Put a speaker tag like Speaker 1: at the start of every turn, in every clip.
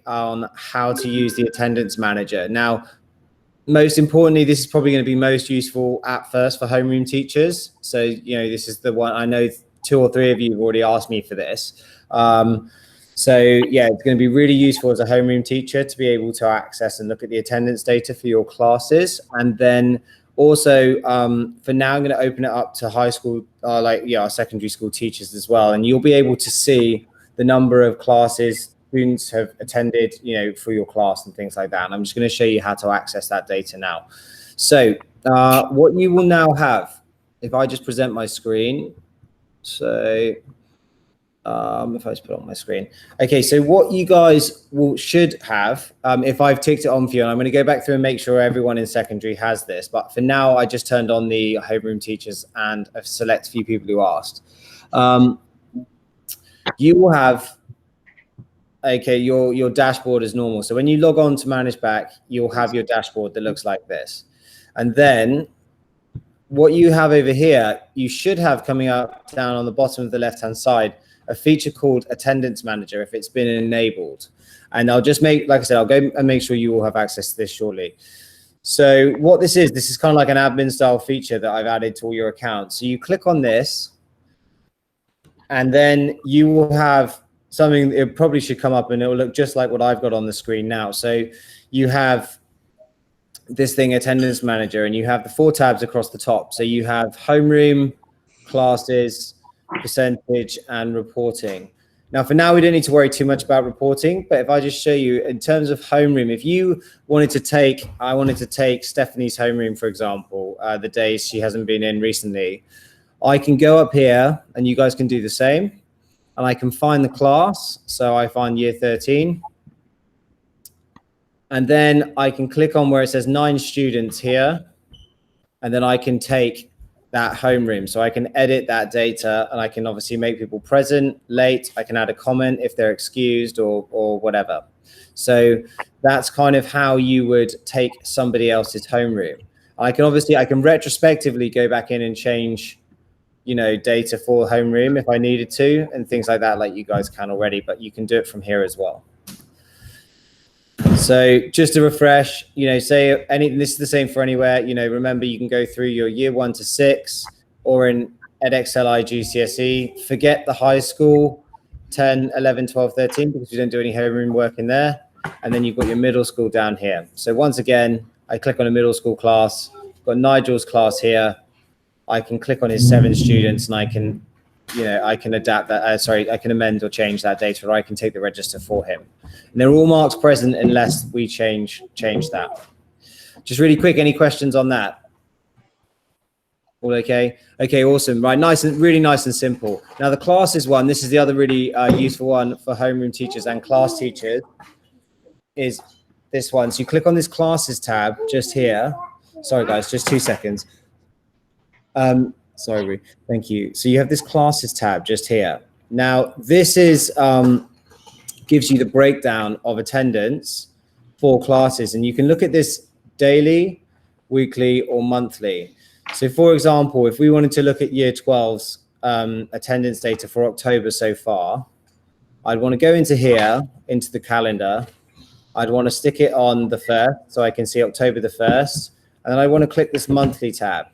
Speaker 1: on how to use the attendance manager. Now, most importantly, this is probably going to be most useful at first for homeroom teachers. So, this is the one I know 2 or 3 of you have already asked me for this. So yeah, it's going to be really useful as a homeroom teacher to be able to access and look at the attendance data for your classes. And then also for now, I'm going to open it up to high school, our secondary school teachers as well. And you'll be able to see the number of classes students have attended, for your class and things like that. And I'm just going to show you how to access that data now. So what you will now have, if I just present my screen, so if I just put it on my screen. Okay, so what you guys should have, if I've ticked it on for you, and I'm going to go back through and make sure everyone in secondary has this, but for now, I just turned on the homeroom teachers and a select few people who asked. You will have, okay, your dashboard is normal. So when you log on to ManageBac, you'll have your dashboard that looks like this. And then what you have over here, you should have coming up down on the bottom of the left-hand side, a feature called Attendance Manager if it's been enabled. And I'll just like I said, I'll go and make sure you all have access to this shortly. So what this is kind of like an admin style feature that I've added to all your accounts. So you click on this, and then you will have something, it probably should come up and it will look just like what I've got on the screen now. So you have this thing, Attendance Manager, and you have the 4 tabs across the top. So you have homeroom, classes, percentage, and reporting. Now, for now, we don't need to worry too much about reporting, but if I just show you in terms of homeroom, if you wanted to take, I wanted to take Stephanie's homeroom, for example, the days she hasn't been in recently, I can go up here and you guys can do the same. And I can find the class. So I find year 13. And then I can click on where it says 9 students here. And then I can take that homeroom. So I can edit that data and I can obviously make people present, late. I can add a comment if they're excused or whatever. So that's kind of how you would take somebody else's homeroom. I can retrospectively go back in and change data for homeroom if I needed to and things like that, like you guys can already, but you can do it from here as well. So just to refresh, this is the same for anywhere, remember you can go through your year 1 to 6 or in EdXLI GCSE, forget the high school, 10, 11, 12, 13, because you don't do any homeroom work in there. And then you've got your middle school down here. So once again, I click on a middle school class, I've got Nigel's class here. I can click on his 7 students and I can, I can adapt that, I can amend or change that data, or I can take the register for him. And they're all marked present unless we change that. Just really quick, any questions on that? All okay? Okay, awesome. Right, really nice and simple. Now the classes one, this is the other really useful one for homeroom teachers and class teachers, is this one. So you click on this classes tab just here. Sorry guys, just 2 seconds. Sorry, thank you. So you have this classes tab just here. Now this is gives you the breakdown of attendance for classes, and you can look at this daily, weekly, or monthly. So for example, if we wanted to look at year 12's attendance data for October so far, I'd want to go into here, into the calendar. I'd want to stick it on the 1st, so I can see October the 1st, and then I want to click this monthly tab.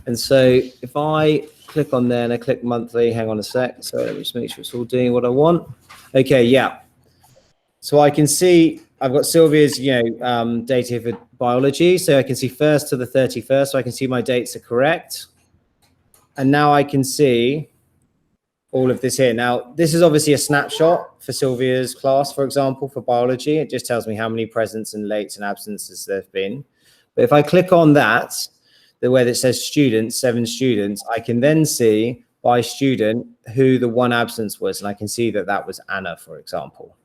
Speaker 1: And so if I click on there and I click monthly, hang on a sec. So let me just make sure it's all doing what I want. Okay, yeah. So I can see I've got Sylvia's, data for biology. So I can see 1st to the 31st. So I can see my dates are correct. And now I can see all of this here. Now, this is obviously a snapshot for Sylvia's class, for example, for biology. It just tells me how many presents and lates and absences there have been. But if I click on that, the way that says students, 7 students, I can then see by student who the 1 absence was. And I can see that that was Anna, for example.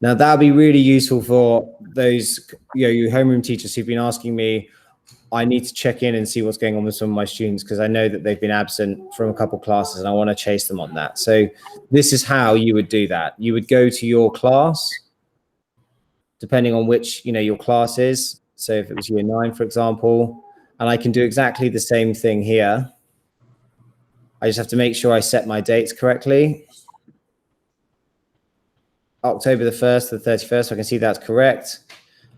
Speaker 1: Now, that'll be really useful for those, you homeroom teachers who've been asking me, I need to check in and see what's going on with some of my students because I know that they've been absent from a couple of classes and I want to chase them on that. So this is how you would do that. You would go to your class, depending on which, your class is. So if it was year 9, for example, and I can do exactly the same thing here. I just have to make sure I set my dates correctly. October the 1st to the 31st. So I can see that's correct.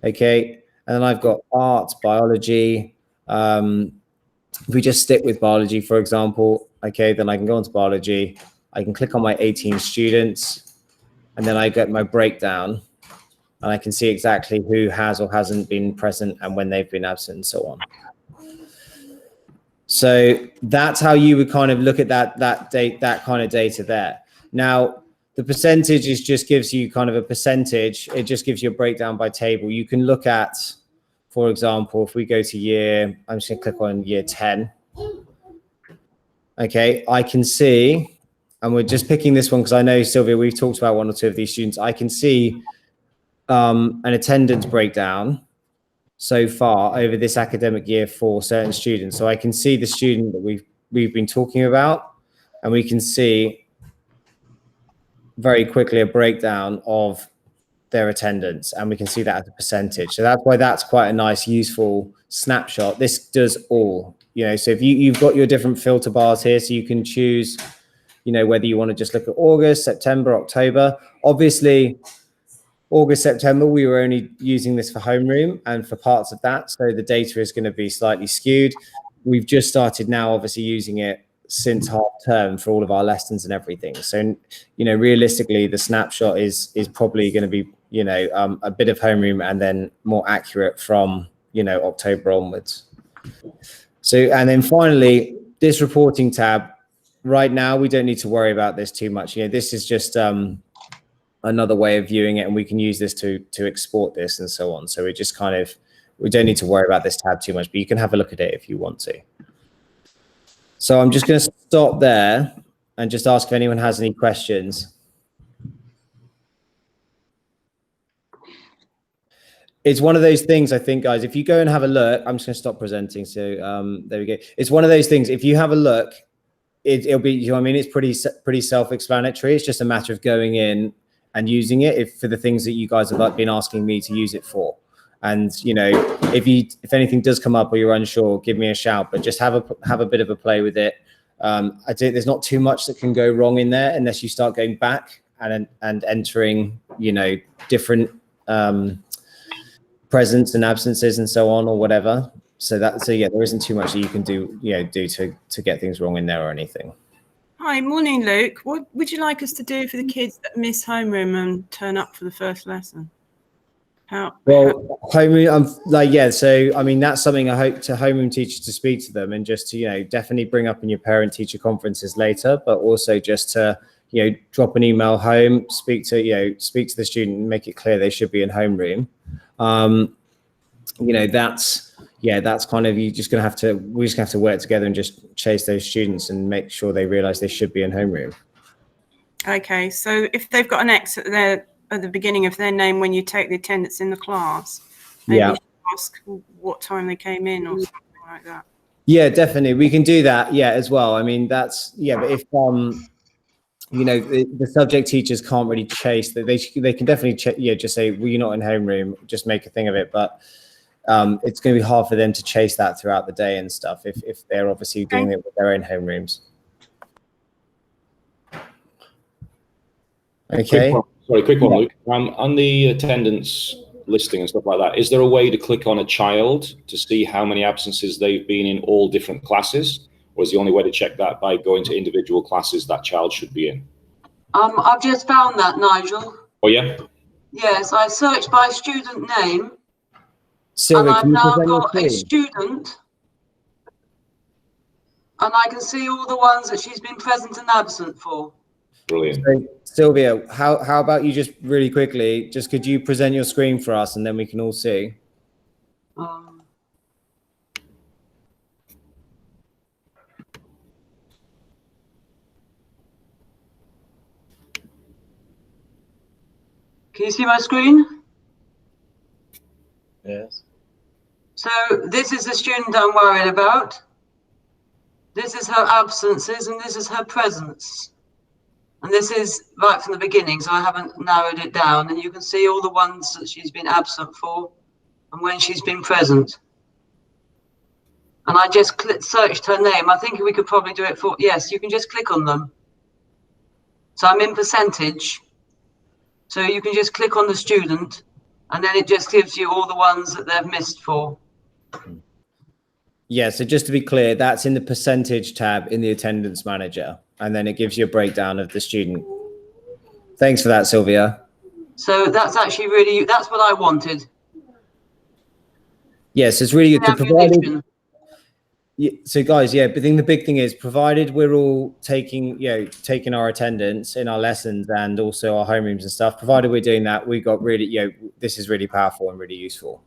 Speaker 1: Okay. And then I've got art, biology. If we just stick with biology, for example, okay, then I can go into biology. I can click on my 18 students, and then I get my breakdown, and I can see exactly who has or hasn't been present and when they've been absent and so on. So that's how you would kind of look at that kind of data there. Now, the percentage just gives you kind of a percentage. It just gives you a breakdown by table. You can look at, for example, if we go to I'm just going to click on year 10. Okay, I can see, and we're just picking this one because I know, Sylvia, we've talked about one or two of these students. I can see an attendance breakdown so far over this academic year for certain students. So I can see the student that we've been talking about, and we can see very quickly a breakdown of their attendance, and we can see that as a percentage. So that's why that's quite a nice, useful snapshot. This does all, so if you've got your different filter bars here, so you can choose, whether you want to just look at August, September, October. Obviously, August, September, we were only using this for homeroom and for parts of that. So the data is going to be slightly skewed. We've just started now, obviously, using it since half term for all of our lessons and everything. So, realistically, the snapshot is probably going to be, a bit of homeroom and then more accurate from, October onwards. So, and then finally, this reporting tab, right now, we don't need to worry about this too much. This is just another way of viewing it, and we can use this to export this and so on. So we just we don't need to worry about this tab too much, but you can have a look at it if you want to. So I'm just going to stop there and just ask if anyone has any questions. It's one of those things, I think, guys, if you go and have a look, I'm just going to stop presenting. So there we go. It's one of those things, if you have a look, it'll be, it's pretty self-explanatory. It's just a matter of going in and using it for the things that you guys have been asking me to use it for. And, if anything does come up or you're unsure, give me a shout, but just have a bit of a play with it. I think there's not too much that can go wrong in there unless you start going back and entering, different presence and absences and so on or whatever. So yeah, there isn't too much that you can do to get things wrong in there or anything.
Speaker 2: Hi, morning, Luke. What would you like us to do for the kids that miss homeroom and turn up for the first lesson?
Speaker 1: Homeroom, so that's something I hope to homeroom teachers to speak to them and just to definitely bring up in your parent-teacher conferences later, but also just to drop an email home, speak to the student and make it clear they should be in homeroom. That's kind of, we're just gonna have to work together and just chase those students and make sure they realize they should be in homeroom. Okay, so if they've got an X at the beginning of their name when you take the attendance in the class, maybe ask what time they came in or something like that. Yeah, definitely, we can do that. Yeah, as well. But if the subject teachers can't really chase that, they can definitely just say, well, you're not in homeroom, just make a thing of it. But it's going to be hard for them to chase that throughout the day and stuff if they're obviously doing it with their own homerooms. Okay.
Speaker 3: Quick one, Luke. On the attendance listing and stuff like that, is there a way to click on a child to see how many absences they've been in all different classes? Or is the only way to check that by going to individual classes that child should be in?
Speaker 4: I've just found that, Nigel.
Speaker 3: Oh, yeah?
Speaker 4: Yes, I searched by student name.
Speaker 1: Sylvia,
Speaker 4: and I've now got a student. And I can see all the ones that she's been present and absent for.
Speaker 3: Brilliant.
Speaker 1: So, Sylvia, how about you just really quickly, could you present your screen for us and then we can all see?
Speaker 4: Can you see my screen?
Speaker 1: Yes.
Speaker 4: So this is the student I'm worried about. This is her absences and this is her presence. And this is right from the beginning, so I haven't narrowed it down. And you can see all the ones that she's been absent for and when she's been present. And I just searched her name. I think we could probably do it yes, you can just click on them. So I'm in percentage. So you can just click on the student, and then it just gives you all the ones that they've missed for.
Speaker 1: Yeah, so just to be clear, that's in the percentage tab in the attendance manager, and then it gives you a breakdown of the student. Thanks for that, Sylvia.
Speaker 4: So that's actually really, that's what I wanted.
Speaker 1: Yes, it's really good to provide.
Speaker 4: Ammunition.
Speaker 1: Yeah, so guys, yeah, but I think the big thing is, provided we're all taking our attendance in our lessons and also our homerooms and stuff, provided we're doing that, we got really, this is really powerful and really useful.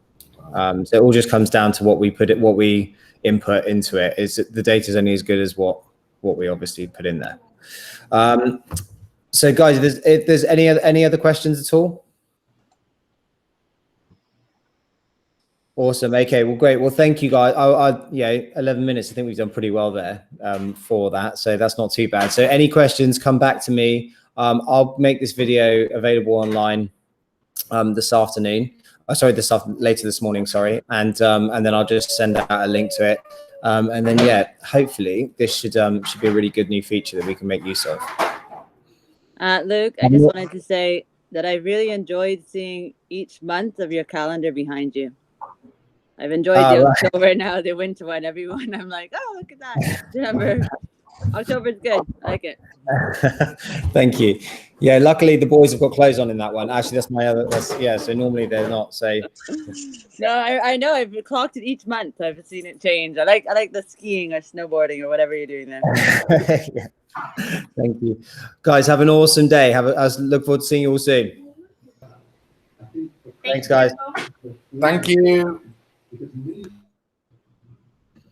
Speaker 1: So it all just comes down to what we input into it. Is the data is only as good as what we obviously put in there. So guys, if there's any other questions at all? Awesome. Okay. Well, great. Well, thank you, guys. 11 minutes. I think we've done pretty well there for that. So that's not too bad. So any questions, come back to me. I'll make this video available online this afternoon. Later this morning. Sorry, and then I'll just send out a link to it. And then hopefully this should be a really good new feature that we can make use of.
Speaker 5: Luke, I just wanted to say that I really enjoyed seeing each month of your calendar behind you. I've enjoyed the October, now the winter one, everyone. I'm like, oh, look at that. December. October's good. I like it.
Speaker 1: Thank you. Yeah, luckily the boys have got clothes on in that one. Actually, that's my other, so normally they're not. So
Speaker 5: no, I know. I've clocked it each month. I've seen it change. I like the skiing or snowboarding or whatever you're doing there.
Speaker 1: Yeah. Thank you. Guys, have an awesome day. I look forward to seeing you all soon. Thanks, guys.
Speaker 6: Thank you.